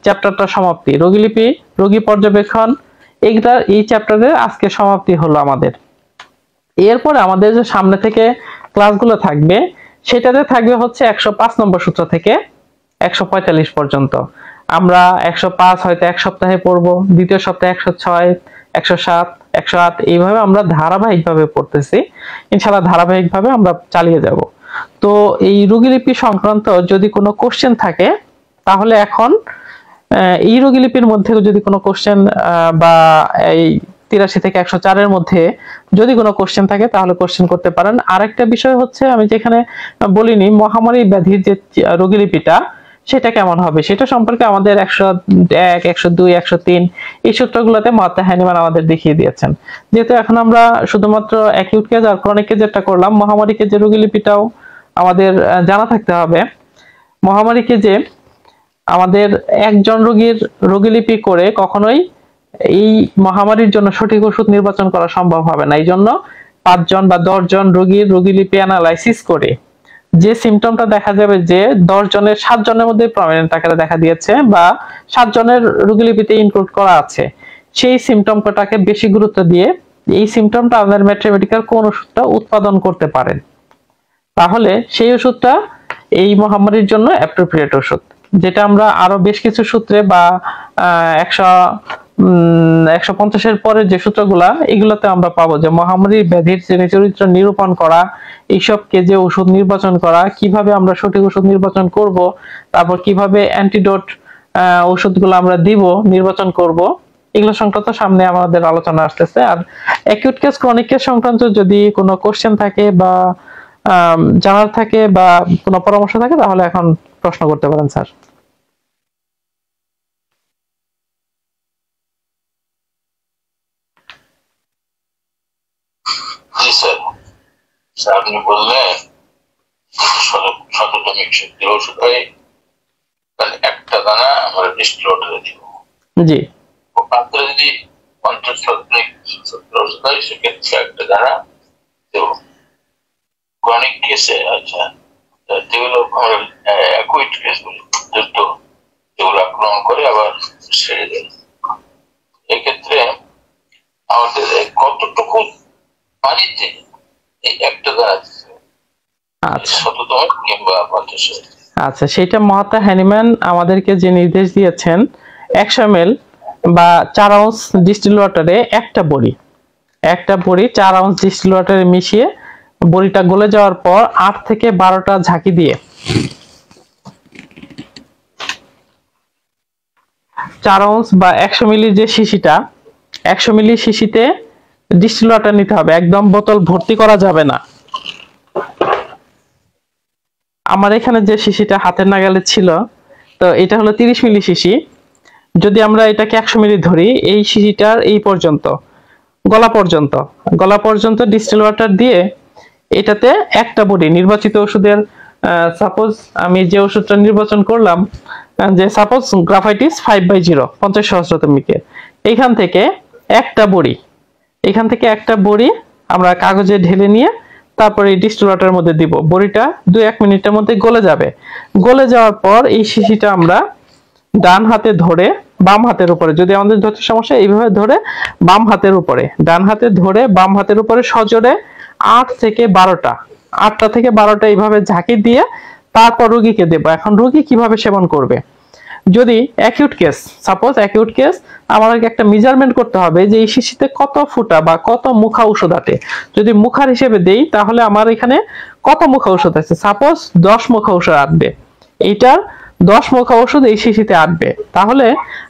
চ্যাপ্টারটা সমাপ্তি, রোগীলিপি, রোগী পর্যবেক্ষণ, এই চ্যাপ্টারের আজকে সমাপ্তি হলো আমাদের। এরপরে আমাদের যে সামনে থেকে ক্লাসগুলো থাকবে সেটাতে থাকবে হচ্ছে 105 নম্বর সূত্র থেকে 145 পর্যন্ত। আমরা 105 হয়তো এক সপ্তাহে পড়বো, দ্বিতীয় সপ্তাহে 106, 107, 108 এইভাবে আমরা ধারাবাহিকভাবে পড়তেছি। ইনশাআল্লাহ ধারাবাহিকভাবে আমরা চালিয়ে যাব। তো এই রোগীলিপি সংক্রান্ত যদি কোনো কোশ্চেন থাকে তাহলে এখন এই রোগীলিপির মধ্যে যদি কোনো কোশ্চেন বা এই 83 থেকে 104 এর মধ্যে যদি কোনো কোশ্চেন থাকে তাহলে কোশ্চেন করতে পারেন। আরেকটা বিষয় হচ্ছে আমি যেখানে বলিনি মহামারী ব্যাধির যে রোগীলিপিটা সেটা কেমন হবে সেটা সম্পর্কে আমাদের 101, 102, 103 এই সূত্রগুলোতে মুয়াত্তা হ্যানিম্যান আমাদের দেখিয়ে দিয়েছেন। যেহেতু এখন আমরা শুধুমাত্র অ্যাকিউট কেস আর ক্রনিক কেসটা করলাম, মহামারী কেসের রোগীলিপিটাও আমাদের জানা থাকতে হবে। মহামারী কেসে আমাদের একজন রোগীর রোগীলিপি করে কখনোই এই মহামারীর জন্য সঠিক ওষুধ নির্বাচন করা সম্ভব হবে না। এই জন্য 5 জন বা 10 জন রোগীর রোগীলিপি অ্যানালাইসিস করে যে সিমটমটা দেখা যাবে যে 10 জনের 7 জনের মধ্যে প্রমিনেন্ট আকারে দেখা দিয়েছে বা 7 জনের রোগীলিপিতে ইনক্লুড করা আছে, সেই সিমটমটাকে বেশি গুরুত্ব দিয়ে এই সিমটমটা আপনার ম্যাথমেটিক্যাল কোন ওষুধটা উৎপাদন করতে পারেন, তাহলে সেই ওষুধটা এই মহামারীর জন্য অ্যাপ্রোপ্রিয়েট ওষুধ। যেটা আমরা আরো বেশ কিছু সূত্রে বা 150 এর পরে যে সূত্রগুলা এগুলোতে আমরা পাবো যে মহামারী ব্যাধির চরিত্র নিরূপণ করা, এইসব কেজে ওষুধ নির্বাচন করা, কিভাবে আমরা সঠিক ওষুধ নির্বাচন করব, তারপর কিভাবে অ্যান্টিডোট ওষুধগুলো আমরা দিব নির্বাচন করব, এগুলো সংক্রান্ত সামনে আমাদের আলোচনা আসতেছে। আর অ্যাকিউট কেস ক্রনিক কেস সংক্রান্ত যদি কোনো কোশ্চেন থাকে বা জানার থাকে বা কোনো পরামর্শ থাকে তাহলে এখন প্রশ্ন করতে পারেন স্যার। জি স্যার, আপনি বললেন শততমিক শক্তির ওষুধ হয় একটা দানা আমরা ডিস্টিলেটরে দিব। জি, পাত্রে যদি 50 শতমিক ওষুধ হয় সেক্ষেত্রে একটা দানা দেব। ক্রনিক কেসে আচ্ছা যেগুলো অ্যাকুইট কেস বলি, যেগুলো আক্রমণ করে আবার সেরে যায়, এক্ষেত্রে আমাদের কতটুকু পানিতে এই একটা দানা শততম কিংবা 50। আচ্ছা, সেটা মুয়াত্তা হ্যানিম্যান আমাদেরকে যে নির্দেশ দিয়েছেন 100 ml বা 4 আউন্স ডিস্টিল ওয়াটারে একটা বড়ি 4 আউন্স ডিস্টিল ওয়াটারে মিশিয়ে বড়িটা গলে যাওয়ার পর 8 থেকে 12টা ঝাঁকি দিয়ে 4 আউন্স বা 100 মিলি যে শিশিটা 100 মিলি শিশিতে ডিস্টিল ওয়াটার নিতে হবে, একদম বোতল ভর্তি করা যাবে না। আমার এখানে যে শিশিটা হাতের নাগালে ছিল তো এটা হলো 30 মিলি শিশি। যদি আমরা এটাকে 100 মিলি ধরি, এই শিশিটার এই পর্যন্ত গলা পর্যন্ত ডিস্টিল ওয়াটার দিয়ে এটাতে একটা বড়ি নির্বাচিত ওষুধের, সাপোজ আমি যে ওষুধটা নির্বাচন করলাম যে সাপোজ গ্রাফাইটিস 5/0 50 সহস্রতমিকে, এখান থেকে একটা বড়ি আমরা কাগজে ঢেলে নিয়ে তারপরে এই ডিস্টিল ওয়াটারের মধ্যে দিব। বড়িটা 2-1 মিনিটের মধ্যে গলে যাবে। গলে যাওয়ার পর এই শিশিটা আমরা ডান হাতে ধরে বাম হাতের উপরে, যদি আমাদের ধরতে সমস্যা এইভাবে ধরে বাম হাতের উপরে, ডান হাতে ধরে বাম হাতের উপরে সজোরে 8টা থেকে 12টা এইভাবে ঝাঁকি দিয়ে তারপর রোগীকে দেব। এখন রোগী কিভাবে সেবন করবে, যদি acute case, suppose acute case, আমাদেরকে একটা মেজারমেন্ট করতে হবে যে এই শিশিতে কত ফুটা বা কত মুখা ঔষধ আছে। যদি মুখার হিসেবে দেই তাহলে আমার এখানে কত মুখা ঔষধ আছে, সাপোজ 10 মুখা ঔষধ আসবে, এইটার 10 মুখা ঔষধ এই শিশিতে আসবে, তাহলে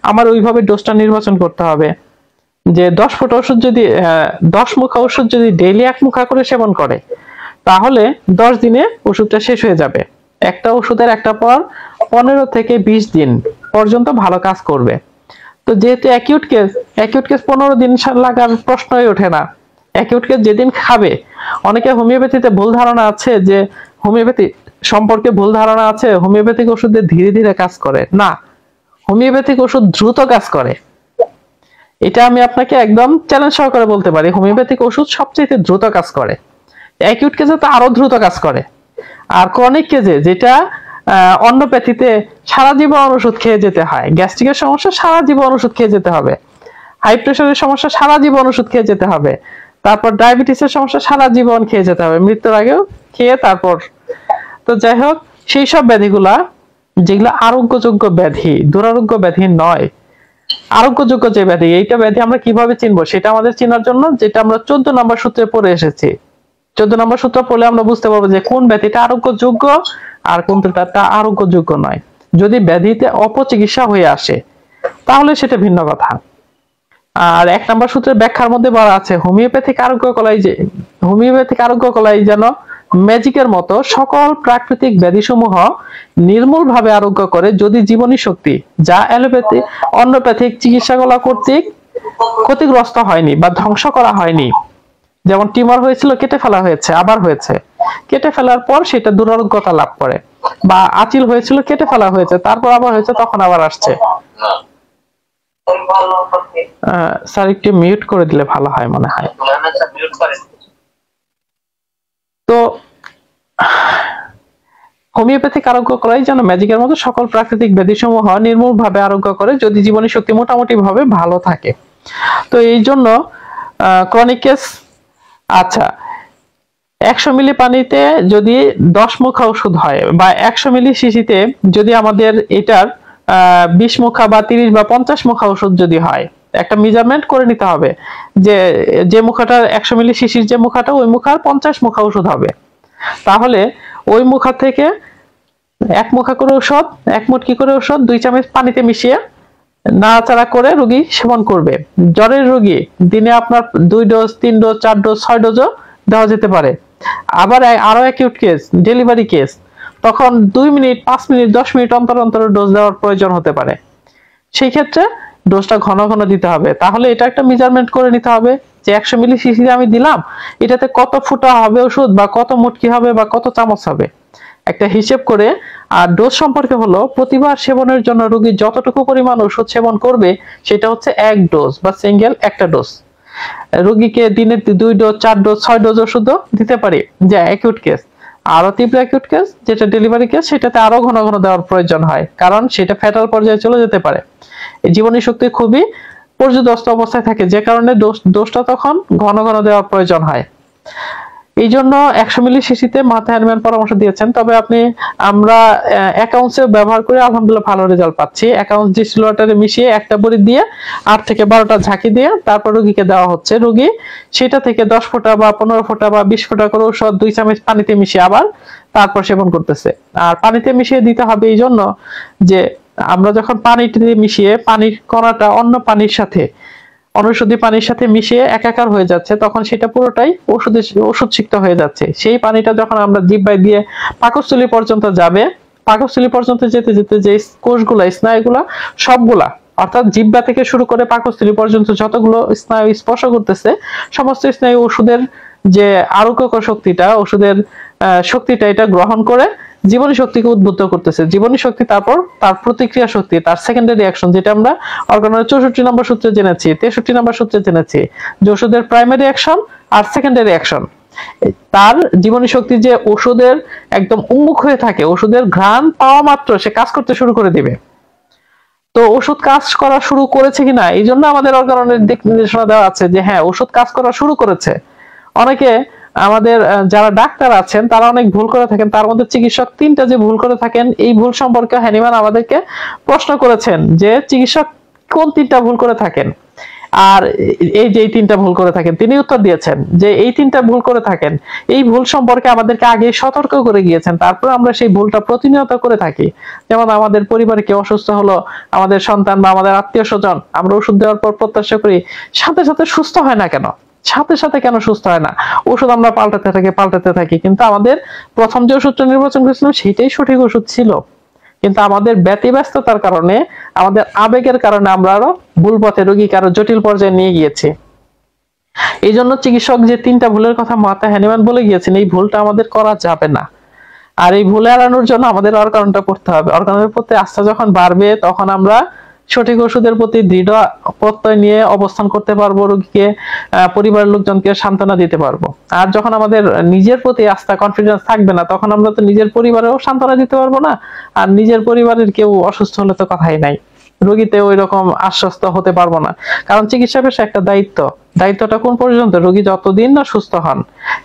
আমার ওইভাবে ডোজটা নির্বাচন করতে হবে যে 10 ফুট ওষুধ যদি 10 মুখা ওষুধ যদি ডেইলি 1 মুখা করে সেবন করে তাহলে 10 দিনে ওষুধটা শেষ হয়ে যাবে। একটা ওষুধের একটা পর 15 থেকে 20 দিন পর্যন্ত ভালো কাজ করবে। তো যেহেতু অ্যাকিউট কেস 15 দিন লাগার প্রশ্নই ওঠে না। অ্যাকিউট কেস যেদিন খাবে, অনেকে হোমিওপ্যাথিতে ভুল ধারণা আছে যে হোমিওপ্যাথিক ওষুধে ধীরে ধীরে কাজ করে, না, হোমিওপ্যাথিক ওষুধ দ্রুত কাজ করে। এটা আমি আপনাকে একদম চ্যালেঞ্জ সহকারে বলতে পারি, হোমিওপ্যাথিক ওষুধ সবচেয়ে দ্রুত কাজ করে। অ্যাকিউট কেসে তো আরো দ্রুত কাজ করে। আর ক্রনিক কেসে যেটা অন্যপ্যাথিতে সারা জীবন ওষুধ খেয়ে যেতে হয়, গ্যাস্ট্রিকের সমস্যা সারা জীবন ওষুধ খেয়ে যেতে হবে, হাই প্রেশারের সমস্যা সারা জীবন ওষুধ খেয়ে যেতে হবে, তারপর ডায়াবেটিসের সমস্যা সারা জীবন খেয়ে যেতে হবে, মৃত্যুর আগেও খেয়ে তারপর। তো যাই হোক, সেই সব ব্যাধিগুলা যেগুলো আরোগ্যযোগ্য ব্যাধি, দুরারোগ্য ব্যাধি নয়, আরোগ্যযোগ্য যে ব্যাধি, এইটা ব্যাধি আমরা কিভাবে চিনবো, সেটা আমাদের চেনার জন্য যেটা আমরা 14 নম্বর সূত্রে পড়ে এসেছি, 14 নম্বর সূত্র পড়লে আমরা বুঝতে পারবো যে কোন ব্যাধিটা আরোগ্যযোগ্য আর কোনটা আরোগ্যযোগ্য নয়। যদি ব্যাধিতে অপচিকিৎসা হয়ে আসে তাহলে সেটা ভিন্ন কথা। আর 1 নম্বর সূত্রের ব্যাখ্যার মধ্যে বলা আছে হোমিওপ্যাথিক আরোগ্য কলাই যেন ম্যাজিকের মতো সকল প্রাকৃতিক ব্যাধিসমূহ নির্মূলভাবে আরোগ্য করে যদি জীবনী শক্তি, যা অ্যালোপ্যাথি অন্যপ্যাথিক চিকিৎসাগুলো কর্তৃক ক্ষতিগ্রস্ত হয়নি বা ধ্বংস করা হয়নি। যেমন টিউমার হয়েছিল, কেটে ফেলা হয়েছে, আবার হয়েছে, কেটে ফেলার পর সেটা দুরারোগ্যতা লাভ করে, বা আঁচিল হয়েছিল, কেটে ফেলা হয়েছে, তারপর আবার হয়েছে, তখন আবার আসছে। স্যার একটু মিউট করে দিলে ভালো হয় মনে হয়। তো হোমিওপ্যাথিক আরোগ্য করাই যেন ম্যাজিকের মতো সকল প্রাকৃতিক ব্যাধিসমূহ নির্মূলভাবে আরোগ্য করে যদি জীবনী শক্তি মোটামুটি ভাবে ভালো থাকে। তো এই জন্য ক্রনিক কেস, আচ্ছা 100 মিলি পানিতে যদি 10 মুখা ওষুধ হয় বা 100 মিলি শিশিতে যদি আমাদের এটার 20 মুখা বা 30 বা 50 মুখা ওষুধ যদি হয়, একটা মেজারমেন্ট করে নিতে হবে যে মুখাটা 100 মিলি শিশির, যে মুখাটা ওই মুখার 50 মুখা ওষুধ হবে। তাহলে ওই মুখা থেকে 1 মুখা করে ওষুধ, 1 মুটকি করে ওষুধ 2 চামচ পানিতে মিশিয়ে নাড়াচাড়া করে রোগী সেবন করবে। জ্বরের রোগী দিনে আপনার 2 ডোজ, 3 ডোজ, 4 ডোজ, 6 ডোজও দেওয়া যেতে পারে। আবার আরো অ্যাকিউট কেস, ডেলিভারি কেস, তখন 2 মিনিট, 5 মিনিট, 10 মিনিট অন্তর অন্তর ডোজ দেওয়ার প্রয়োজন হতে পারে। সেই ক্ষেত্রে ডোজটা ঘন ঘন দিতে হবে। তাহলে এটা একটা মেজারমেন্ট করে নিতে হবে যে 100 মিলি শিশিতে আমি দিলাম, এটাতে কত ফুটা হবে ওষুধ, বা কত মুটকি হবে, বা কত চামচ হবে, একটা হিসেব করে। আর ডোজ সম্পর্কে হলো প্রতিবার সেবনের জন্য রোগী যতটুকু পরিমাণ ওষুধ সেবন করবে সেটা হচ্ছে 1 ডোজ বা সিঙ্গেল একটা ডোজ। রোগীকে দিনে 2 ডোজ, 4 ডোজ, 6 ডোজ ওষুধও দিতে পারি যে অ্যাকিউট কেস। আরো তীব্র অ্যাকিউট কেস যেটা ডেলিভারি কেস, সেটাতে আরো ঘন ঘন দেওয়ার প্রয়োজন হয়, কারণ সেটা ফ্যাটাল পর্যায়ে চলে যেতে পারে। এই জীবনী শক্তি খুবই পর্যদস্ত অবস্থায় থাকে, যে কারণে ডোজটা তখন ঘন ঘন দেওয়ার প্রয়োজন হয়। এই জন্য 100 মিলি শিশিতে মাথা হ্যান্ডম্যান পরামর্শ দিয়েছেন। তবে আমরা অ্যাকাউন্টসে ব্যবহার করে আলহামদুলিল্লাহ ভালো রেজাল্ট পাচ্ছি। অ্যাকাউন্টস ডিস্টিল ওয়াটারে মিশিয়ে একটা বড়ি দিয়ে 8 থেকে 12টা ঝাঁকি দিয়ে তারপর রোগীকে দেওয়া হচ্ছে। রোগী সেটা থেকে 10 ফোঁটা বা 15 ফোঁটা বা 20 ফোঁটা করে ওষুধ 2 চামচ পানিতে মিশিয়ে আবার তারপর সেবন করতেছে। আর পানিতে মিশিয়ে দিতে হবে এই জন্য যে আমরা যখন পানিতে মিশিয়ে পানির কণাটা অন্য পানির সাথে, অনুষধি পানির সাথে মিশিয়ে একাকার হয়ে যাচ্ছে, তখন সেটা পুরোটাই ওষুধ সিক্ত হয়ে যাচ্ছে। সেই পানিটা যখন আমরা জিহ্বায় দিয়ে পাকস্থলী পর্যন্ত যাবে, পাকস্থলী পর্যন্ত যেতে যেতে যে কোষগুলা, স্নায়ুগুলা সবগুলা, অর্থাৎ জিহ্বা থেকে শুরু করে পাকস্থলী পর্যন্ত যতগুলো স্নায়ু স্পর্শ করতেছে, সমস্ত স্নায়ু ওষুধের যে আরোগ্যকর শক্তিটা, ওষুধের শক্তিটা এটা গ্রহণ করে জীবনী শক্তিকে উদ্বুদ্ধ করতেছে। জীবনী শক্তি তারপর তার প্রতিক্রিয়া শক্তি, তার সেকেন্ডারি অ্যাকশন, যেটা আমরা অর্গানের 64 নম্বর সূত্রে জেনেছি, 63 নম্বর সূত্রে জেনেছি যে ওষুধের প্রাইমারি অ্যাকশন আর সেকেন্ডারি অ্যাকশন। তার জীবনী শক্তি যে ওষুধের একদম উন্মুখ হয়ে থাকে, ওষুধের ঘ্রাণ পাওয়া মাত্র সে কাজ করতে শুরু করে দিবে। তো ওষুধ কাজ করা শুরু করেছে কিনা, এই জন্য আমাদের অর্গানের দিক নির্দেশনা দেওয়া আছে যে হ্যাঁ ওষুধ কাজ করা শুরু করেছে। অনেকে আমাদের যারা ডাক্তার আছেন তারা অনেক ভুল করে থাকেন, তার মধ্যে চিকিৎসক 3টা যে ভুল করে থাকেন, এই ভুল সম্পর্কে হ্যানিম্যান আমাদেরকে প্রশ্ন করেছেন যে চিকিৎসক কোন 3টা ভুল করে থাকেন। আর এই যে 3টা ভুল করে থাকেন, তিনি উত্তর দিয়েছেন যে এই 3টা ভুল করে থাকেন। এই ভুল সম্পর্কে আমাদেরকে আগে সতর্ক করে গিয়েছেন, তারপর আমরা সেই ভুলটা প্রতিনিয়ত করে থাকি। যেমন আমাদের পরিবারে কেউ অসুস্থ হলো, আমাদের সন্তান বা আমাদের আত্মীয় স্বজন, আমরা ওষুধ দেওয়ার পর প্রত্যাশা করি সাথে সাথে সুস্থ হয় না কেন, সাথে সাথে কেন সুস্থ হয় না, ওষুধ আমরা পাল্টাতে থাকি। কিন্তু আমাদের প্রথম যে ওষুধটা নির্বাচন করেছিলাম সেইটাই সঠিক ওষুধ ছিল, কিন্তু আমাদের ব্যতিব্যস্ততার কারণে, আমাদের আবেগের কারণে আমরা আরো ভুল পথে রোগীকে আরো জটিল পর্যায়ে নিয়ে গিয়েছি। এই জন্য চিকিৎসক যে 3টা ভুলের কথা মাতা হ্যানিম্যান বলে গিয়েছেন, এই ভুলটা আমাদের করা যাবে না। আর এই ভুল এড়ানোর জন্য আমাদের অর্গানটা পড়তে হবে। অর্গানের প্রতি আস্থা যখন বাড়বে তখন আমরা সঠিক ওষুধের প্রতি দৃঢ় প্রত্যয় নিয়ে অবস্থান করতে পারবো, রোগীকে পরিবারের লোকজনকে সান্ত্বনা দিতে পারবো। আর যখন আমাদের নিজের প্রতি আস্থা কনফিডেন্স থাকবে না, তখন আমরা তো নিজের পরিবারেও সান্ত্বনা দিতে পারবো না, আর নিজের পরিবারের কেউ অসুস্থ হলে তো কথাই নাই, রোগীতে ওই রকম আশ্বস্ত হতে পারবো না। কারণ চিকিৎসা পেশা একটা দায়িত্বটা কোন পর্যন্ত, রোগী যতদিন না সুস্থ হন।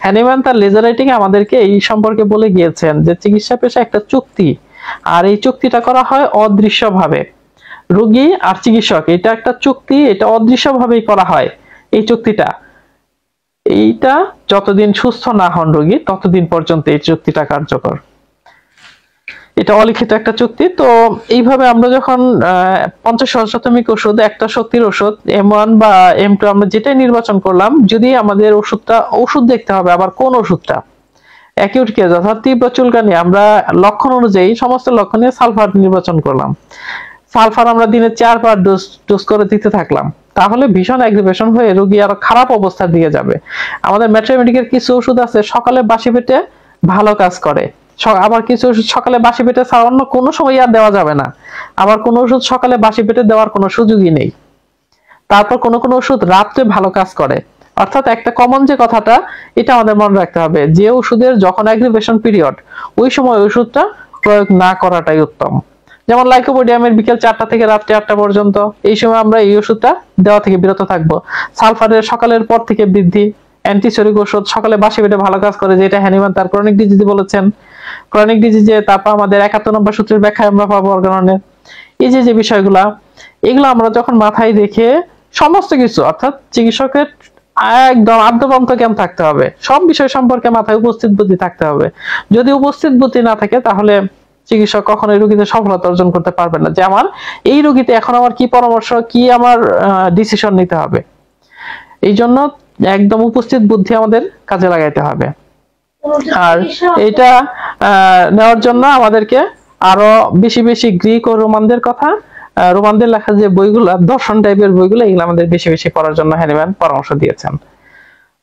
হ্যানিম্যান তার লেজার রাইটিং আমাদেরকে এই সম্পর্কে বলে গিয়েছেন যে চিকিৎসা পেশা একটা চুক্তি, আর এই চুক্তিটা করা হয় অদৃশ্যভাবে। রোগী আর চিকিৎসক এটা একটা চুক্তি, এটা অদৃশ্যভাবেই করা হয় এই চুক্তিটা। এইটা যতদিন সুস্থ না হন রোগী ততদিন পর্যন্ত এই চুক্তিটা কার্যকর, এটা অলিখিত একটা চুক্তি। তো এইভাবে আমরা যখন 50 সহস্রাতমিক ওষুধ, একটা শক্তির ওষুধ M1 বা M2 আমরা যেটাই নির্বাচন করলাম, যদি আমাদের ওষুধ দেখতে হবে আবার কোন ওষুধটা অ্যাকিউট কেস অর্থাৎ তীব্র চুলকানি, আমরা লক্ষণ অনুযায়ী সমস্ত লক্ষণে সালফার নির্বাচন করলাম। সালফার আমরা দিনে 4 বার ডোজ করে দিতে থাকলাম, তাহলে ভীষণ অ্যাগ্রিভেশন হয়ে রোগী আরো খারাপ অবস্থার দিকে যাবে। আমাদের ম্যাট্রিমেডিকের কিছু ওষুধ আছে সকালে বাসি পেটে ভালো কাজ করে, আবার কিছু ওষুধ সকালে বাসি পেটে ছাড়া অন্য কোনো সময় আর দেওয়া যাবে না, আবার কোন ওষুধ সকালে বাসি পেটে দেওয়ার কোনো সুযোগই নেই। তারপর কোন ওষুধ রাত্রে ভালো কাজ করে। অর্থাৎ একটা কমন যে কথাটা, এটা আমাদের মনে রাখতে হবে, যে ওষুধের যখন অ্যাগ্রিভেশন পিরিয়ড ওই সময় ওষুধটা প্রয়োগ না করাটাই উত্তম। যেমন লাইকোপোডিয়ামের বিকেল 4টা থেকে রাত্রে 8টা পর্যন্ত, এই সময় আমরা এই ওষুধটা দেওয়া থেকে বিরত থাকবো। সালফারের সকালের পর থেকে বৃদ্ধি, অ্যান্টিসেরিক ওষুধ সকালে বাসি পেটে ভালো কাজ করে, যেটা হ্যানিম্যান তার ক্রনিক ডিজিজে বলেছেন। ক্রনিক ডিজিজে তারপর আমাদের 71 নম্বর সূত্রের ব্যাখ্যায় আমরা পাবো অর্গাননের। এই যে বিষয়গুলা, এগুলো আমরা যখন মাথায় রেখে সমস্ত কিছু, অর্থাৎ চিকিৎসকের একদম আদ্যপ্রান্ত জ্ঞান থাকতে হবে, সব বিষয় সম্পর্কে মাথায় উপস্থিত বুদ্ধি থাকতে হবে। যদি উপস্থিত বুদ্ধি না থাকে তাহলে চিকিৎসক কখনোই রোগীতে সফলতা অর্জন করতে পারবে না, যে আমার এই রোগীতে এখন আমার কি পরামর্শ, কি আমার ডিসিশন নিতে হবে। এই জন্য একদম উপস্থিত বুদ্ধি আমাদের কাজে লাগাইতে হবে। আর এটা নেওয়ার জন্য আমাদেরকে আরো বেশি বেশি গ্রিক ও রোমানদের কথা, রোমানদের লেখা যে বইগুলো, দর্শন টাইপের বইগুলো, এগুলো আমাদের বেশি বেশি পড়ার জন্য হ্যানিম্যান পরামর্শ দিয়েছেন।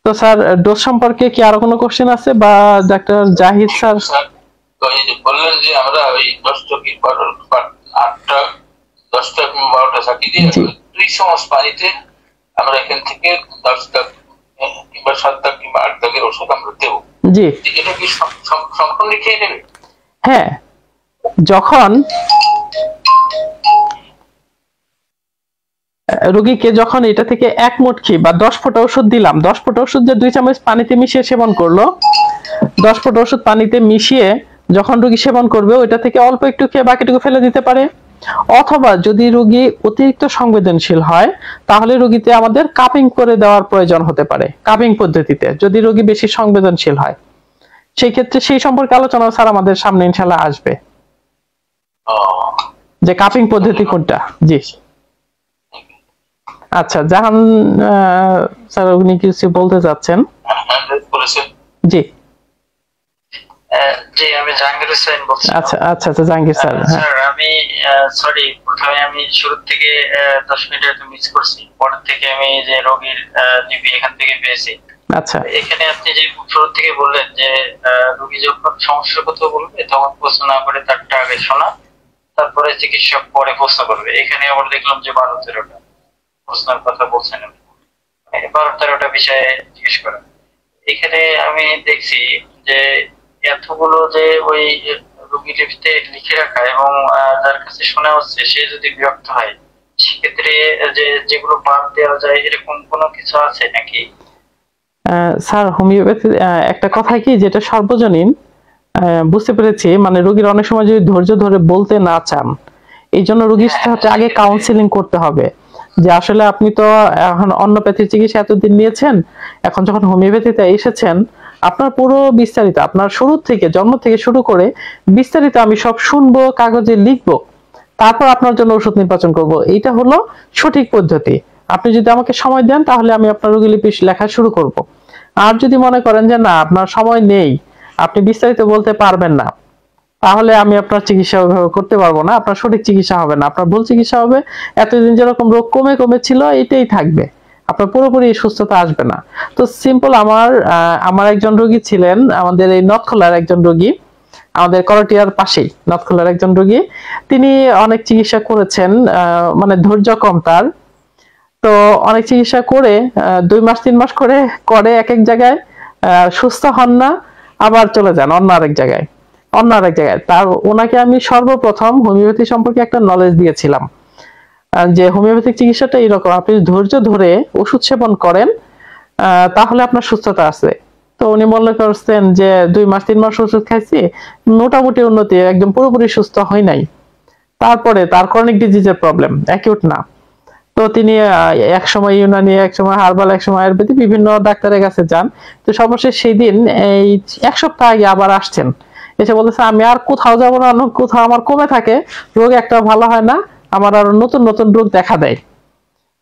তো স্যার, ডোজ সম্পর্কে কি আরো কোনো কোশ্চেন আছে, বা ডাক্তার জাহিদ স্যার? বললেন যে আমরা ওই 10টা কি 8টা 10টা কিংবা 12টা চাকি দিয়ে 2 চামচ পানিতে আমরা এখান থেকে 10টা কিংবা 7টা কিংবা 8টা ওষুধ আমরা দেবো। জি, এটা কি সম্পূর্ণ খেয়ে নেবে? হ্যাঁ, যখন রোগীকে যখন এটা থেকে 1 মুটকি বা 10 ফোঁটা ওষুধ দিলাম, 10 ফোঁটা ওষুধ যে 2 চামচ পানিতে মিশিয়ে সেবন করলো, 10 ফোঁটা ওষুধ পানিতে মিশিয়ে যখন রোগী সেবন করবে, ওইটা থেকে অল্প একটু খেয়ে বাকিটুকু ফেলে দিতে পারে। অথবা যদি রোগী অতিরিক্ত সংবেদনশীল হয়, তাহলে রোগীতে আমাদের কাপিং করে দেওয়ার প্রয়োজন হতে পারে। কাপিং পদ্ধতিতে যদি রোগী বেশি সংবেদনশীল হয়, সেই ক্ষেত্রে সেই সম্পর্কে আলোচনা স্যার আমাদের সামনে ইনশাআল্লাহ আসবে, যে কাপিং পদ্ধতি কোনটা। জি, আচ্ছা, জাহান স্যার উনি কিছু বলতে চাচ্ছেন? জি জি, আমি জাহাঙ্গীর হোসেন বলছি। আচ্ছা আচ্ছা আচ্ছা, জাহাঙ্গীর স্যার। স্যার আমি সরি, প্রথমে আমি শুরু থেকে 10 মিনিট মিস করছি, পর থেকে আমি যে রোগীর জিবি এখান থেকে পেয়েছি। আচ্ছা, এখানে আপনি যে শুরু থেকে বললেন যে রোগী যখন সমস্যার কথা বলবে তখন প্রশ্ন না করে তারটা আগে শোনা, তারপরে চিকিৎসক পরে প্রশ্ন করবে। এখানে আবার দেখলাম যে 12-13টা প্রশ্নের কথা বলছেন, 12-13টা বিষয়ে জিজ্ঞেস করা। এখানে আমি দেখছি যে এতগুলো যে ওই রোগী লিপিতে লিখে রাখা, এবং যার কাছে শোনা হচ্ছে সে যদি বিরক্ত হয়, সেক্ষেত্রে যে যেগুলো বাদ দেওয়া যায় এরকম কোনো কিছু আছে নাকি? স্যার, হোমিওপ্যাথি একটা কথা কি, যেটা সর্বজনীন, বুঝতে পেরেছি, মানে রোগীর অনেক সময় যদি ধৈর্য ধরে বলতে না চান, এই জন্য রোগীর সাথে আগে কাউন্সিলিং করতে হবে, যে আসলে আপনি তো এখন অন্যপ্যাথির চিকিৎসা এতদিন নিয়েছেন, এখন যখন হোমিওপ্যাথিতে এসেছেন, আপনার পুরো বিস্তারিত, আপনার শুরু থেকে জন্ম থেকে শুরু করে বিস্তারিত আমি সব শুনবো, কাগজে লিখবো, তারপর আপনার জন্য ওষুধ নির্বাচন করব। এইটা হলো সঠিক পদ্ধতি। আপনি যদি আমাকে সময় দেন, তাহলে আমি আপনার রোগীলিপি লেখা শুরু করব। আর যদি মনে করেন যে না, আপনার সময় নেই, আপনি বিস্তারিত বলতে পারবেন না, তাহলে আমি আপনার চিকিৎসা করতে পারবো না, আপনার সঠিক চিকিৎসা হবে না, আপনার ভুল চিকিৎসা হবে। এতদিন যেরকম রোগ কমে কমে ছিল এটাই থাকবে, আপনার পুরোপুরি সুস্থতা আসবে না। তো সিম্পল, আমার একজন রোগী ছিলেন, আমাদের এই নথখোলার একজন রোগী, আমাদের করটিয়ার পাশেই নথখোলার একজন রোগী। তিনি অনেক চিকিৎসা করেছেন, মানে ধৈর্য কম তার। তো অনেক চিকিৎসা করে 2 মাস 3 মাস করে এক এক জায়গায়, সুস্থ হন না, আবার চলে যান অন্য আরেক জায়গায়। তার ওনাকে আমি সর্বপ্রথম হোমিওপ্যাথি সম্পর্কে একটা নলেজ দিয়েছিলাম, যে হোমিওপ্যাথিক চিকিৎসাটা এরকম, আপনি ধৈর্য ধরে ওষুধ সেবন করেন তাহলে আপনার সুস্থতা আছে। তো উনি মনে করছেন যে 2 মাস 3 মাস ওষুধ খাইছি, মোটামুটি উন্নতি, একদম পুরোপুরি সুস্থ হয় নাই। তারপরে তার ক্রনিক ডিজিজের প্রবলেম, অ্যাকিউট না। তো তিনি এক সময় ইউনানি, এক সময় হার্বাল, এক সময় আয়ুর্বেদিক, বিভিন্ন ডাক্তারের কাছে যান। তো সর্বশেষ সেই দিন এই 1 সপ্তাহ আগে আবার আসছেন, এসে বলতেছে আমি আর কোথাও যাবো না, কোথাও আমার কমে থাকে, রোগ একটা ভালো হয় না, আমার আরো নতুন নতুন রোগ দেখা দেয়।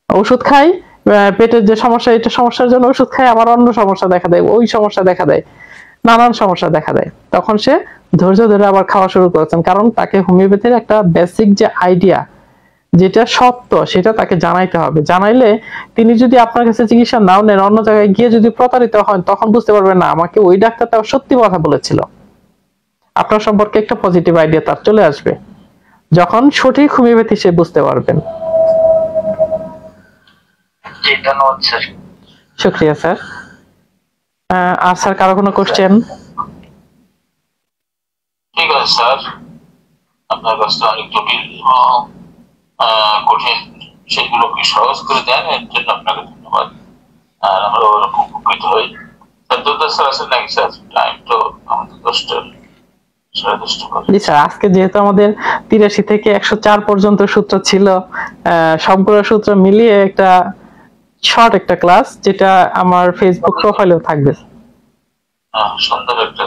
ওষুধ খাই, পেটের যে সমস্যা, এটা সমস্যার জন্য ওষুধ খাই, আমার অন্য সমস্যা দেখা দেয়, ওই সমস্যা দেখা দেয়, নানান সমস্যা দেখা দেয়। তখন সে ধৈর্য ধরে আবার খাওয়া শুরু করেছেন, কারণ তাকে হোমিওপ্যাথির একটা বেসিক যে আইডিয়া, যেটা সত্য, সেটা তাকে জানাইতে হবে। জানাইলে তিনি যদি আপনার কাছে চিকিৎসা নাও নেন, অন্য জায়গায় গিয়ে যদি প্রতারিত হন, তখন বুঝতে পারবেন না আমাকে ওই ডাক্তারটা সত্যি কথা বলেছিল। আপনার সম্পর্কে একটা পজিটিভ আইডিয়া তার চলে আসবে, যখন সঠিক হোমিওপ্যাথি সে বুঝতে পারবেন। শুক্রিয়া স্যার। আর স্যার কারো কোনো কোশ্চেন? ঠিক আছে স্যার, আপনার কাছে অনেক জটিল কঠিন সেগুলোকে সহজ করে দেন, এর জন্য আপনাকে ধন্যবাদ। আর আমরা ওরকম উপকৃত হই। স্যার দুর্দাস স্যার আছেন নাকি স্যার? টাইম তো আমাদের 10টা 10:30। জি স্যার, আজকে যেহেতু আমাদের 83 থেকে 104 পর্যন্ত সূত্র ছিল, সবগুলো সূত্র মিলিয়ে একটা শর্ট একটা ক্লাস, যেটা আমার ফেসবুক প্রোফাইলেও থাকবে। সুন্দর একটা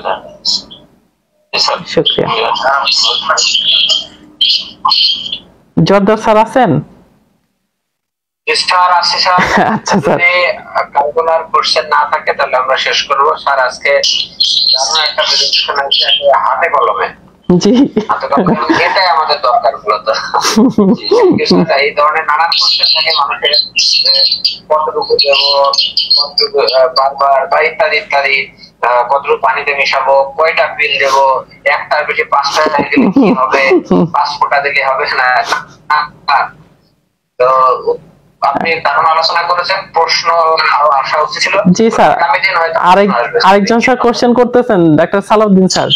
শুক্রিয়া। জর্দার স্যার আছেন? আচ্ছা স্যার, কালকুলার কোশ্চেন না থাকে তাহলে আমরা শেষ করব। স্যার আজকে একটা প্রেজেন্টেশন আছে হাতে কলমে, জি এটাই আমাদের দরকার মূলত। এই ধরনের নানান কোশ্চেন থাকে মানুষের, কতটুকু দেবো, কতটুকু বারবার বা ইত্যাদি ইত্যাদি, কতটুকু পানিতে মিশাবো, কয়টা পিল দেবো, একটার বেশি 5টা দিলে কি হবে, 5 ফোঁটা দিলে হবে না। তো আপনি দারুণ আলোচনা করেছেন, প্রশ্ন আরো আসা উচিত ছিল। জি স্যার, আরেকজন স্যার কোশ্চেন করতেছেন, ডাক্তার সালাউদ্দিন স্যার।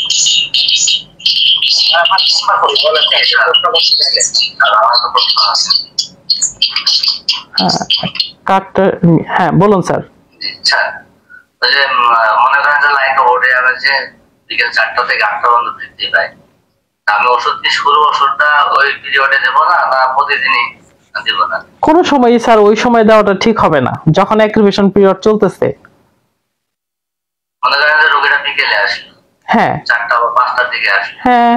হ্যাঁ বলুন স্যার। মনে করেন যে লাইক বোর্ডে আছে বিকেল 4টা থেকে 8টা পর্যন্ত বৃদ্ধি পায়, আমি ওষুধ কি শুরু ওষুধটা ওই পিরিয়ডে দেবো না প্রতিদিনই দেবো না? কোন সময় স্যার ওই সময় দেওয়াটা ঠিক হবে না, যখন অ্যাক্টিভেশন পিরিয়ড চলতেছে। মনে করেন যে রোগীটা বিকেলে আসলো, হ্যাঁ 4টা বা 5টার দিকে আসলো, হ্যাঁ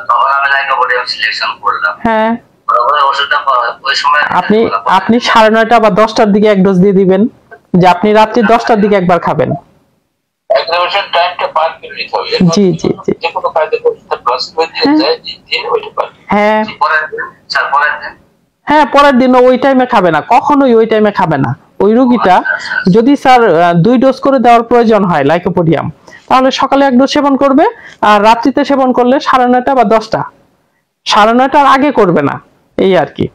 তখন আমি লাইক বোর্ডে সিলেকশন করলাম, হ্যাঁ ওষুধটা ওই সময় আপনি 9:30 বা 10টার দিকে এক ডোজ দিয়ে দিবেন, যে আপনি রাত্রি 10টার দিকে একবার খাবেন। অ্যাগ্রেভেশন টাইমটা পার করে নিতে হবে। জি জি জি, যে কোনো কাজে করতে প্লাস করে দিয়ে যায় দিন ওইটা পার। হ্যাঁ পরের দিন স্যার, পরের দিন হ্যাঁ পরের দিনও ওই টাইমে খাবে না, কখনোই ওই টাইমে খাবে না। ওই রোগীটা যদি স্যার 2 ডোজ করে দেওয়ার প্রয়োজন হয় লাইকোপোডিয়াম, তাহলে সকালে 1 ডোজ সেবন করবে, আর রাত্রিতে সেবন করলে 9:30 বা 10টা, 9:30টার আগে করবে না, এই আর কি।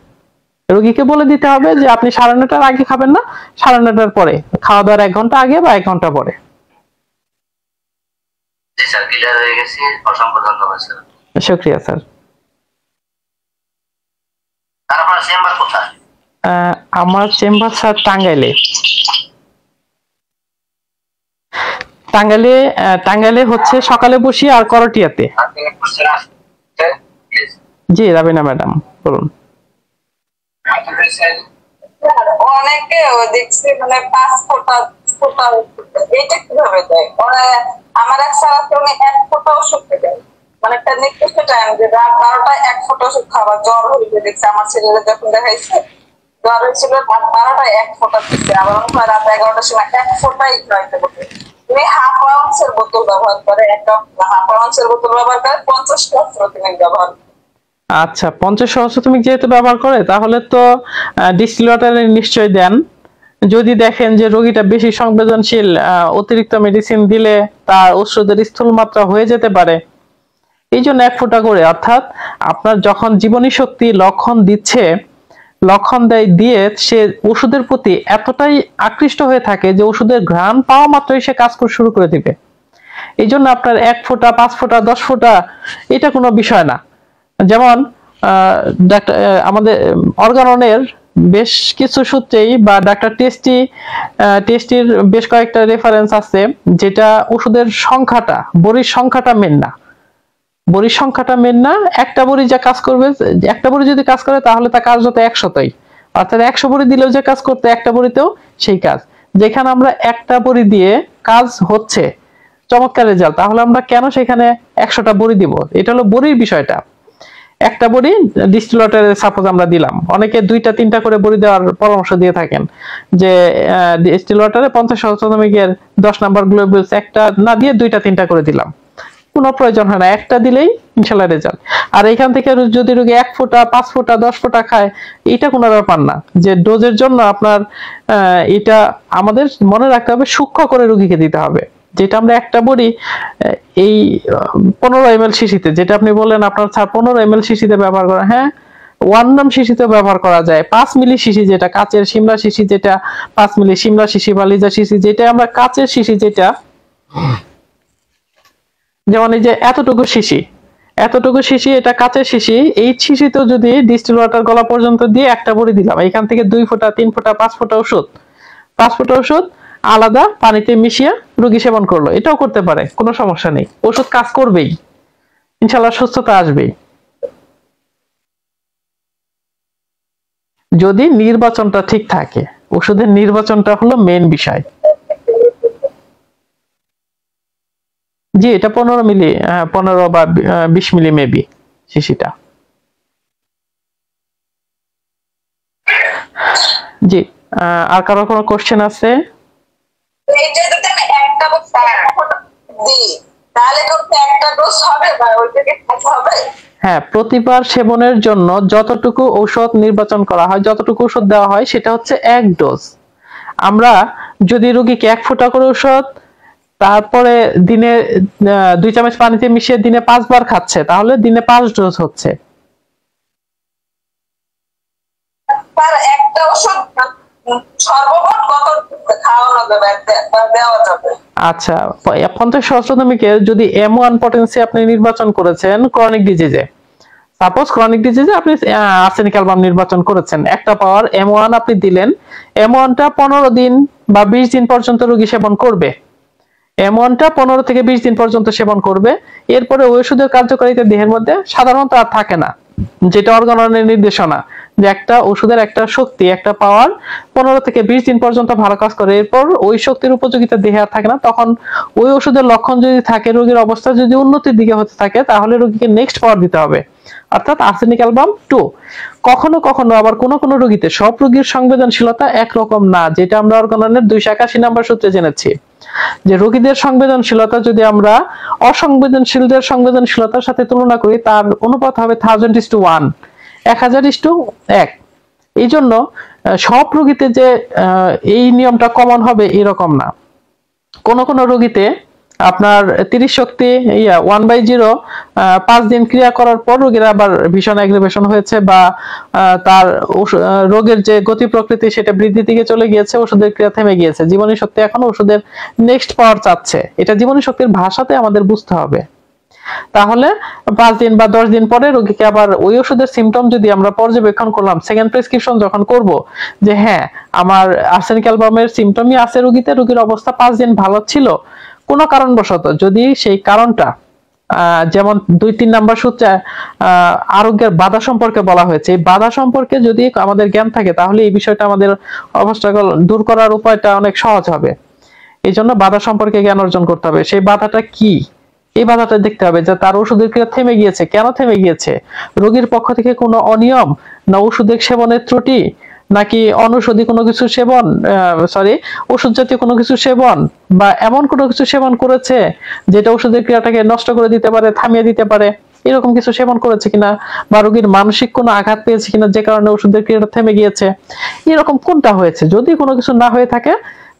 রোগীকে বলে দিতে হবে যে আপনি 9:30টার আগে খাবেন না, 9:30টার পরে, খাওয়া দাওয়ার 1 ঘন্টা আগে বা 1 ঘন্টা পরে। জি স্যার, ক্লিয়ার হয়ে গেছে, অসংখ্য ধন্যবাদ স্যার। শুকরিয়া স্যার। আপনার চেম্বার কোথায়? আমার চেম্বার স্যার টাঙ্গাইলে। টাঙ্গাইলে হচ্ছে সকালে বসি আর করটিয়াতে। জি রাবিনা ম্যাডাম বলুন। অনেকে দেখছি মানে 5 ফোঁটা এইটা কিভাবে দেয়? আমার এক স্যার আছে, উনি 1 ফোঁটা ওষুধ দেয়, মানে একটা নির্দিষ্ট টাইম, যে রাত 12টায় 1 ফোঁটা ওষুধ খাবার। জ্বর হইলে দেখছি আমার ছেলেরা যখন দেখাইছে, জ্বর হয়েছিল, রাত 12টায় 1 ফোঁটা দিচ্ছে, আবার রাত 11টার সময় 1 ফোঁটাই খাইতে বলতে। উনি হাফ আউন্সের বোতল ব্যবহার করে, একটা হাফ আউন্সের বোতল ব্যবহার করে, 50 সহস্রমিক ব্যবহার করে। আচ্ছা, 50 সহস্রমিক যেহেতু ব্যবহার করে, তাহলে তো ডিস্টিল ওয়াটারে নিশ্চয় দেন। যদি দেখেন যে রোগীটা বেশি সংবেদনশীল, অতিরিক্ত মেডিসিন দিলে তার ওষুধের স্থূল মাত্রা হয়ে যেতে পারে, এই জন্য 1 ফোঁটা করে, অর্থাৎ আপনার যখন জীবনী শক্তি লক্ষণ দিচ্ছে, লক্ষণ দিয়ে সে ওষুধের প্রতি এতটাই আকৃষ্ট হয়ে থাকে যে ওষুধের ঘ্রাণ পাওয়া মাত্রই সে কাজ শুরু করে দিবে। এই জন্য আপনার 1 ফোঁটা, 5 ফোঁটা, 10 ফোঁটা এটা কোনো বিষয় না। যেমন আমাদের অর্গাননের বেশ কিছু সূত্রেই বা ডাক্তার টেস্টির বেশ কয়েকটা রেফারেন্স আছে যেটা ওষুধের সংখ্যাটা, বড়ির সংখ্যাটা মেন না। বড়ির সংখ্যাটা মেন না, একটা বড়ি যা কাজ করবে, একটা বড়ি যদি কাজ করে তাহলে তা কাজ যত 100টাই, অর্থাৎ 100 বড়ি দিলেও যে কাজ করতে একটা বড়িতেও সেই কাজ। যেখানে আমরা একটা বড়ি দিয়ে কাজ হচ্ছে চমৎকার রেজাল্ট, তাহলে আমরা কেন সেখানে 100টা বড়ি দিব? এটা হলো বড়ির বিষয়টা। একটা বড়ি ডিস্টিলেটরে সাপোজ আমরা দিলাম, অনেকে 2টা 3টা করে বড়ি দেওয়ার পরামর্শ দিয়ে থাকেন যে ডিস্টিলেটরে 50 শতমিকের 10 নাম্বার গ্লোবুলস একটা না দিয়ে 2টা 3টা করে দিলাম, কোনো প্রয়োজন হয় না, একটা দিলেই ইনশাআল্লাহ রেজাল্ট। আর এখান থেকে যদি রোগী 1 ফোঁটা, 5 ফোঁটা, 10 ফোঁটা খায়, এটা কোনো ব্যাপার না। যে ডোজের জন্য আপনার এটা আমাদের মনে রাখতে হবে, সূক্ষ্ম করে রোগীকে দিতে হবে। যেটা আমরা একটা বড়ি এই 15 ml শিশিতে, যেটা আপনি বললেন আপনার 15 ml শিশিতে ব্যবহার করা, হ্যাঁ 1 নাম শিশিতে ব্যবহার করা যায়। 5 মিলি শিশি, যেটা কাচের সিমলা শিশি, যেটা 5 মিলি সিমলা শিশি বা লিজা শিশি, যেটা আমরা কাচের শিশি, যেটা যেমন এই যে এতটুকু শিশি, এটা কাচের শিশি, এই শিশিতেও যদি ডিস্টিল ওয়াটার গলা পর্যন্ত দিয়ে একটা বড়ি দিলাম, এখান থেকে 2 ফোঁটা, 3 ফোঁটা, 5 ফোঁটা ওষুধ, 5 ফোঁটা ওষুধ আলাদা পানিতে মিশিয়ে রোগী সেবন করলো, এটাও করতে পারে, কোনো সমস্যা নেই। ওষুধ কাজ করবেই, ইনশাআল্লাহ সুস্থতা আসবেই। যদি নির্বাচনটা ঠিক থাকে, ওষুধের নির্বাচনটা হলো মেন বিষয়। জি, এটা 15 মিলি, 15 বা 20 মিলি মেবি শিশিটা। জি, আর কারো কোনো কোশ্চেন আছে? এইটা যদি আমি একটা দিই তাহলে কি একটা ডোজ হবে বা ওইটাকে খেতে হবে? হ্যাঁ, প্রতিবার সেবনের জন্য যতটুকু ঔষধ নির্বাচন করা হয়, যতটুকু ওষুধ দেওয়া হয়, সেটা হচ্ছে 1 ডোজ। আমরা যদি রোগীকে 1 ফোঁটা করে ওষুধ, তারপরে দিনে 2 চামচ পানিতে মিশিয়ে দিনে 5 বার খাচ্ছে, তাহলে দিনে 5 ডোজ হচ্ছে। তার একটা ওষুধ সর্বমোট কত খাওয়ানো যাবে বা দেওয়া যাবে? আচ্ছা, 50 সহস্রদমিকের যদি M1 পটেন্সি আপনি নির্বাচন করেছেন ক্রনিক ডিজিজে, সাপোজ ক্রনিক ডিজিজে আপনি আর্সেনিক অ্যালবাম নির্বাচন করেছেন, একটা পাওয়ার M1 আপনি দিলেন, M1টা 15 দিন বা 20 দিন পর্যন্ত রোগী সেবন করবে। M1টা 15 থেকে 20 দিন পর্যন্ত সেবন করবে। এরপরে ওই ওষুধের কার্যকারিতা দেহের মধ্যে সাধারণত আর থাকে না, যেটা অর্গাননের নির্দেশনা যে একটা ওষুধের একটা শক্তি, একটা পাওয়ার 15 থেকে 20 দিন পর্যন্ত ভালো কাজ করে, এরপর ওই শক্তির উপযোগিতা দেহে আর থাকে না। তখন ওই ওষুধের লক্ষণ যদি থাকে, রোগীর অবস্থা যদি উন্নতির দিকে হতে থাকে, তাহলে রোগীকে নেক্সট পাওয়ার দিতে হবে, অর্থাৎ আর্সেনিক অ্যালবাম 2। কখনো কখনো আবার কোনো কোনো রোগীতে, সব রোগীর সংবেদনশীলতা একরকম না, যেটা আমরা অর্গাননের 281 নম্বর সূত্রে জেনেছি যে রোগীদের সংবেদনশীলতা যদি আমরা অসংবেদনশীলদের সংবেদনশীলতার সাথে তুলনা করি, তার অনুপাত হবে 1000:1, 1000:1। এই জন্য সব রোগীতে যে এই নিয়মটা কমন হবে এরকম না। কোন কোন রোগীতে আপনার 30 শক্তি 1/0 5 দিন ক্রিয়া করার পর রোগীর আবার ভীষণ অ্যাগ্রিভেশন হয়েছে, বা তার রোগের যে গতি প্রকৃতি সেটা বৃদ্ধির দিকে চলে গিয়েছে, ওষুধের ক্রিয়া থেমে গিয়েছে, জীবনী শক্তি এখন ওষুধের নেক্সট পাওয়ার চাচ্ছে। এটা জীবনী শক্তির ভাষাতে আমাদের বুঝতে হবে। তাহলে 5 দিন বা 10 দিন পরে রোগীকে আবার ওই ওষুধের সিমটম যদি আমরা পর্যবেক্ষণ করলাম, সেকেন্ড প্রেসক্রিপশন যখন করব যে হ্যাঁ আমার আর্সেনিক অ্যালবামের সিমটমই আছে রোগীতে, রোগীর অবস্থা 5 দিন ভালো ছিল, কোনো কারণবশত যদি সেই কারণটা যেমন 2-3 নাম্বার সূত্রে আরোগ্যের বাধা সম্পর্কে বলা হয়েছে, এই বাধা সম্পর্কে যদি আমাদের জ্ঞান থাকে, তাহলে এই বিষয়টা আমাদের অবস্ট্রাগল দূর করার উপায়টা অনেক সহজ হবে। এই জন্য বাধা সম্পর্কে জ্ঞান অর্জন করতে হবে। সেই বাধাটা কি, এই বাধাটা দেখতে হবে যে তার ওষুধের ক্রিয়া থেমে গিয়েছে, কেন থেমে গিয়েছে, রোগীর পক্ষ থেকে কোনো অনিয়ম, না ওষুধের সেবনের ত্রুটি, নাকি অনৌষধি কোনো কিছু সেবন, ওষুধ জাতীয় কোনো কিছু সেবন, বা এমন কোনো কিছু সেবন করেছে যেটা ওষুধের ক্রিয়াটাকে নষ্ট করে দিতে পারে, থামিয়ে দিতে পারে, এরকম কিছু সেবন করেছে কিনা, বা রোগীর মানসিক কোনো আঘাত পেয়েছে কিনা যে কারণে ওষুধের ক্রিয়াটা থেমে গিয়েছে, এরকম কোনটা হয়েছে। যদি কোনো কিছু না হয়ে থাকে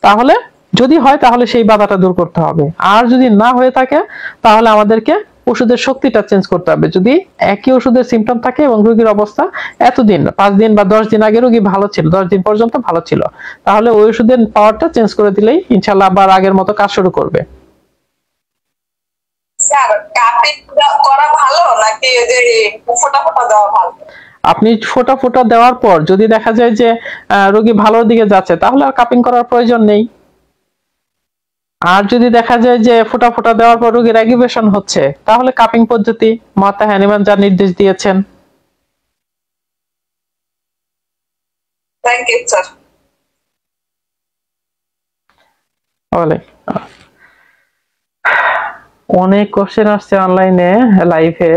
তাহলে যদি হয় তাহলে সেই বাধাটা দূর করতে হবে, আর যদি না হয়ে থাকে তাহলে আমাদেরকে ওষুধের শক্তিটা চেঞ্জ করতে হবে। যদি একই ওষুধের সিমটম থাকে এবং রোগীর অবস্থা এতদিন 5 দিন বা 10 দিন আগে রোগী ভালো ছিল, 10 দিন পর্যন্ত ভালো ছিল, তাহলে ওই ওষুধের পাওয়ারটা চেঞ্জ করে দিলেই ইনশাআল্লাহ আবার আগের মতো কাজ শুরু করবে। স্যার কাপিং করা ভালো নাকি যে ফোঁটা ফোঁটা দেওয়া ভালো? আপনি ফোঁটা ফোঁটা দেওয়ার পর যদি দেখা যায় যে রোগী ভালোর দিকে যাচ্ছে তাহলে আর কাপিং করার প্রয়োজন নেই। আর যদি দেখা যায় যে ফোঁটা ফোঁটা দেওয়ার পর রোগীর অ্যাগ্রিভেশন হচ্ছে তাহলে কাপিং পদ্ধতি মাতা হ্যানিম্যান যা নির্দেশ দিয়েছেন। Thank you sir. অনেক কোশ্চেন আসছে অনলাইনে লাইভে।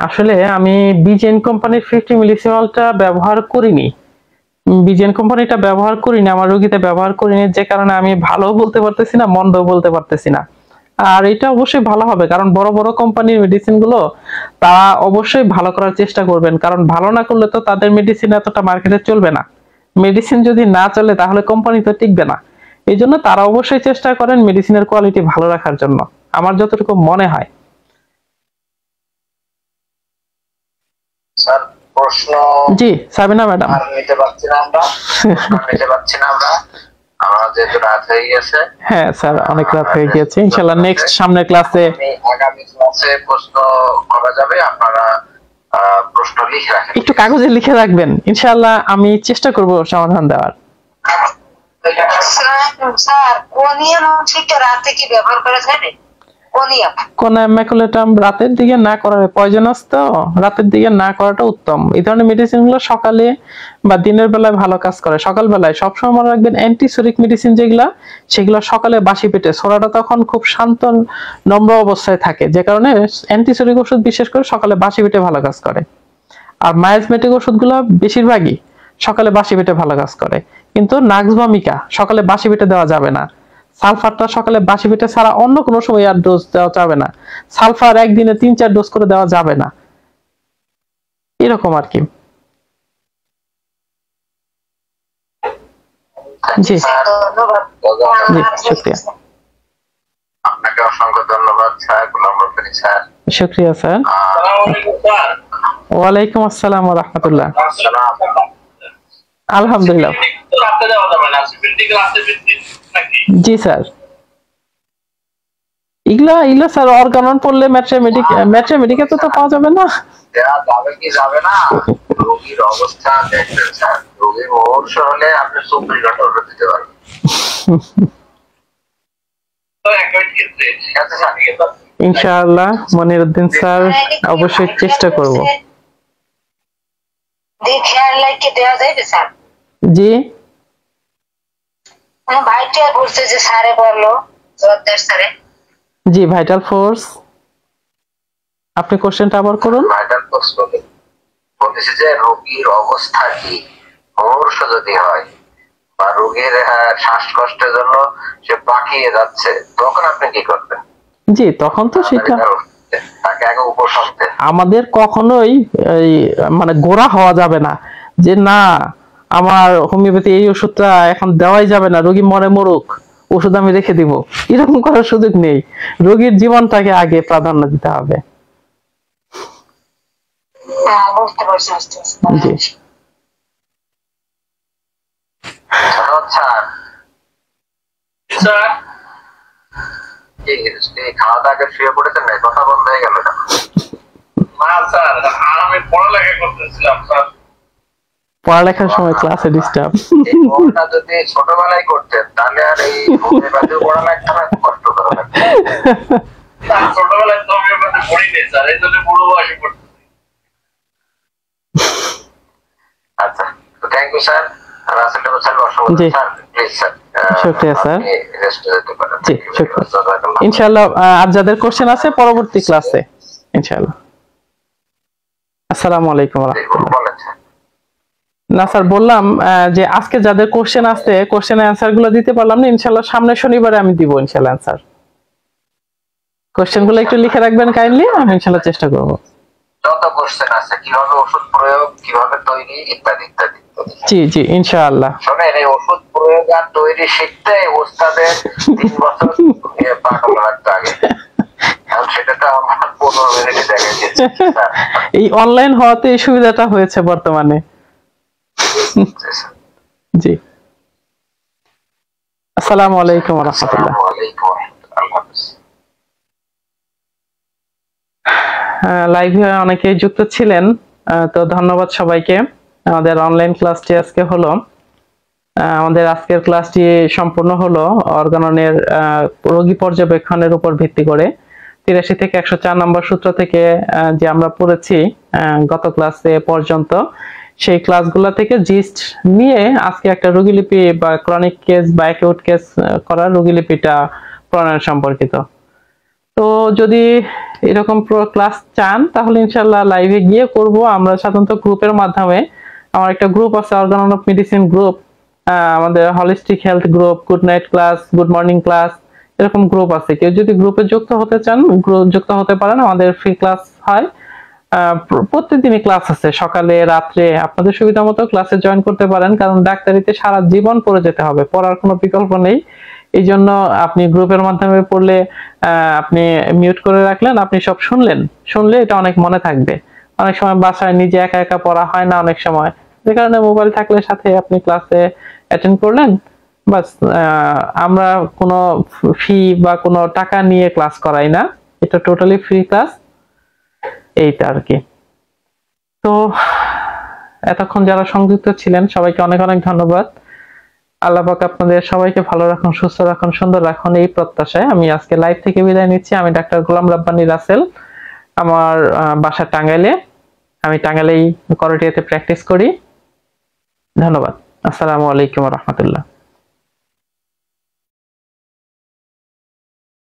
আসলে আমি বিজেন কোম্পানির 50 মিলিসিমালটা ব্যবহার করিনি, বিজেন কোম্পানিটা ব্যবহার করিনি, আমার রোগীতে ব্যবহার করিনি, যে কারণে আমি ভালো বলতে পারতেছি না মন্দ বলতে পারতেছি না। আর এটা অবশ্যই ভালো হবে, কারণ বড় বড় কোম্পানির মেডিসিন গুলো তারা অবশ্যই ভালো করার চেষ্টা করবেন, কারণ ভালো না করলে তো তাদের মেডিসিন এতটা মার্কেটে চলবে না। মেডিসিন যদি না চলে তাহলে কোম্পানি তো টিকবে না। এই জন্য তারা অবশ্যই চেষ্টা করেন মেডিসিনের কোয়ালিটি ভালো রাখার জন্য, আমার যতটুকু মনে হয়। স্যার প্রশ্ন জি সাবিনা ম্যাডাম। আর নিতে পারছি না আমরা, আমার যেহেতু রাত হয়ে গেছে। হ্যাঁ স্যার অনেক রাত হয়ে গিয়েছে, ইনশাআল্লাহ নেক্সট সামনের ক্লাসে আগামী ক্লাসে প্রশ্ন করা যাবে, আপনারা প্রশ্ন লিখে রাখেন, একটু কাগজে লিখে রাখবেন, ইনশাআল্লাহ আমি চেষ্টা করব সমাধান দেওয়ার। স্যার কোনিয়াম হচ্ছে রাতে কি ব্যবহার করা যাবে? কোন ম্যাকুলেটাম রাতের দিকে না করার পয়জনাস, তো রাতের দিকে না করাটা উত্তম। এই ধরনের মেডিসিন গুলো সকালে বা দিনের বেলায় ভালো কাজ করে। সকাল বেলায় সবসময় মনে রাখবেন অ্যান্টিসোরিক মেডিসিন যেগুলা সেগুলো সকালে বাসি পেটে, সোরাটা তখন খুব শান্ত নম্র অবস্থায় থাকে, যে কারণে অ্যান্টিসোরিক ওষুধ বিশেষ করে সকালে বাসি পেটে ভালো কাজ করে। আর মায়াজমেটিক ওষুধগুলো বেশিরভাগই সকালে বাসি পেটে ভালো কাজ করে, কিন্তু নাক্সবামিকা সকালে বাসি পেটে দেওয়া যাবে না। সালফারটা সকালে বাসি পেটে ছাড়া অন্য কোনো সময় আর ডোজ দেওয়া যাবে না। সালফার একদিনে 3-4 ডোজ করে দেওয়া যাবে না, এরকম আর কি। জি জি শুকরিয়া, আপনাকে অসংখ্য ধন্যবাদ স্যার, গোলাম রব্বানী স্যার। শুকরিয়া স্যার। ওয়ালাইকুম আসসালাম ওয়া রাহমাতুল্লাহ। আলহামদুলিল্লাহ। জি স্যার, ইগলা স্যার অর্গানন পড়লে ম্যাট্রেমেডিকে তো পাওয়া যাবে না। যাবে কি যাবে না, রোগীর অবস্থা দেখবেন স্যার, রোগীর মুহূর্ত হলে আপনি 24 ঘন্টা ওষুধ দিতে পারবেন। ইনশাআল্লাহ মনিরউদ্দিন স্যার অবশ্যই চেষ্টা করব। জি ভাইটাল বলছে যে স্যারে বললো জোরদার স্যারে। জি ভাইটাল ফোর্স, আপনি কোশ্চেনটা আবার করুন। ভাইটাল ফোর্স বলতেছে যে রোগীর অবস্থা কি, মুমূর্ষ যদি হয় বা রোগীর শ্বাসকষ্টের জন্য সে পাকিয়ে যাচ্ছে, তখন আপনি কি করবেন? জি তখন তো সেটা তাকে আগে উপশম দেন। আমাদের কখনোই মানে গোড়া হওয়া যাবে না যে না আমার হোমিওপ্যাথি এই ওষুধটা এখন দেওয়াই যাবে না, রোগী মরে মরুক, ওষুধ আমি রেখে দিব, এরকম করার সুযোগ নেই। রোগীর জীবনটাকে আগে প্রাধান্য দিতে হবে। জি খাওয়া দাওয়া শুয়ে পড়েছেন না, কথা বন্ধ হয়ে গেল না? স্যার আমি পড়ালেখা করতেছিলাম স্যার। পড়ালেখার সময় ক্লাসে ডিস্টার্ব। যদি ছোটবেলায় করতেন তাহলে আর এই হোমিওপ্যাথি পড়া লাগতো না, কষ্ট করা লাগতো। ছোটবেলায় তো হোমিওপ্যাথি পড়িনি স্যার, এই জন্য বুড়ো বয়সে পড়তেছি। আচ্ছা থ্যাংক ইউ স্যার। জি শুকরিয়া স্যার। জি শুকরিয়া ইনশাআল্লাহ। আর যাদের কোশ্চেন আছে পরবর্তী ক্লাসে ইনশাআল্লাহ। আসসালামু আলাইকুম ওয়া রাহমাতুল্লাহ। না স্যার বললাম যে আজকে যাদের কোশ্চেন আছে কোশ্চেনের অ্যানসার গুলো দিতে পারলাম না, ইনশাআল্লাহ সামনের শনিবারে আমি দিব ইনশাআল্লাহ অ্যানসার। কোশ্চেন গুলো একটু লিখে রাখবেন কাইন্ডলি, আমি ইনশাআল্লাহ চেষ্টা করব। যত কোশ্চেন আছে, কিভাবে ওষুধ প্রয়োগ, কিভাবে তৈরি, ইত্যাদি ইত্যাদি ইত্যাদি। জি জি ইনশাআল্লাহ। শোনেন, এই ওষুধ প্রয়োগ আর তৈরি শিখতে ওস্তাদের 3 বছর পাগল লাগতো আগে, এখন সেটা তো আমার 15 মিনিটে দেখা গেছে। এই অনলাইন হওয়াতে এই সুবিধাটা হয়েছে বর্তমানে। জি, আসসালামু আলাইকুম ওয়া রাহমাতুল্লাহ। আসসালামু আলাইকুম ওয়া রাহমাতুল্লাহ। লাইভে অনেকেই যুক্ত ছিলেন, তো ধন্যবাদ সবাইকে। আমাদের অনলাইন ক্লাসটি আজকে হলো, আমাদের আজকের ক্লাসটি সম্পূর্ণ হলো অর্গাননের রোগী পর্যবেক্ষণের উপর ভিত্তি করে 83 থেকে 104 নম্বর সূত্র থেকে যে আমরা পড়েছি গত ক্লাসে পর্যন্ত, সেই ক্লাসগুলো থেকে জিস্ট নিয়ে আজকে একটা রোগীলিপি বা ক্রনিক কেস বা অ্যাকিউট কেস করার রোগীলিপিটা প্রণয়ন সম্পর্কিত। তো যদি এরকম ক্লাস চান তাহলে ইনশাআল্লাহ লাইভে গিয়ে করব। আমরা সাধারণত গ্রুপের মাধ্যমে, আমার একটা গ্রুপ আছে অর্গানন অফ মেডিসিন গ্রুপ, আমাদের holistic health group, good night class, good morning class, এরকম গ্রুপ আছে। কেউ যদি গ্রুপে যুক্ত হতে চান যুক্ত হতে পারেন। আমাদের ফ্রি ক্লাস হয়, প্রত্যেকদিনই ক্লাস আছে, সকালে রাত্রে, আপনাদের সুবিধা মতো ক্লাসে জয়েন করতে পারেন। কারণ ডাক্তারিতে সারা জীবন পড়ে যেতে হবে, পড়ার কোনো বিকল্প নেই। এই জন্য আপনি গ্রুপের মাধ্যমে পড়লে আপনি মিউট করে রাখলেন, আপনি সব শুনলে এটা অনেক মনে থাকবে। অনেক সময় বাসায় নিজে একা একা পড়া হয় না অনেক সময়, যে কারণে মোবাইল থাকলে সাথে আপনি ক্লাসে অ্যাটেন্ড করলেন বাস। আমরা কোনো ফি বা কোনো টাকা নিয়ে ক্লাস করাই না, এটা টোটালি ফ্রি ক্লাস, এইটা আর কি। তো এতক্ষণ যারা সংযুক্ত ছিলেন সবাইকে অনেক অনেক ধন্যবাদ। আল্লাহ পাক আপনাদের সবাইকে ভালো রাখুন, সুস্থ রাখুন, সুন্দর রাখুন, এই প্রত্যাশায় আমি আজকে লাইভ থেকে বিদায় নিচ্ছি। আমি ডাক্তার গোলাম রাব্বানী রাসেল, আমার বাসা টাঙ্গাইলে, আমি টাঙ্গাইলেই করটিয়াতে প্র্যাকটিস করি। ধন্যবাদ। আসসালামু আলাইকুম ওয়া রাহমাতুল্লাহ।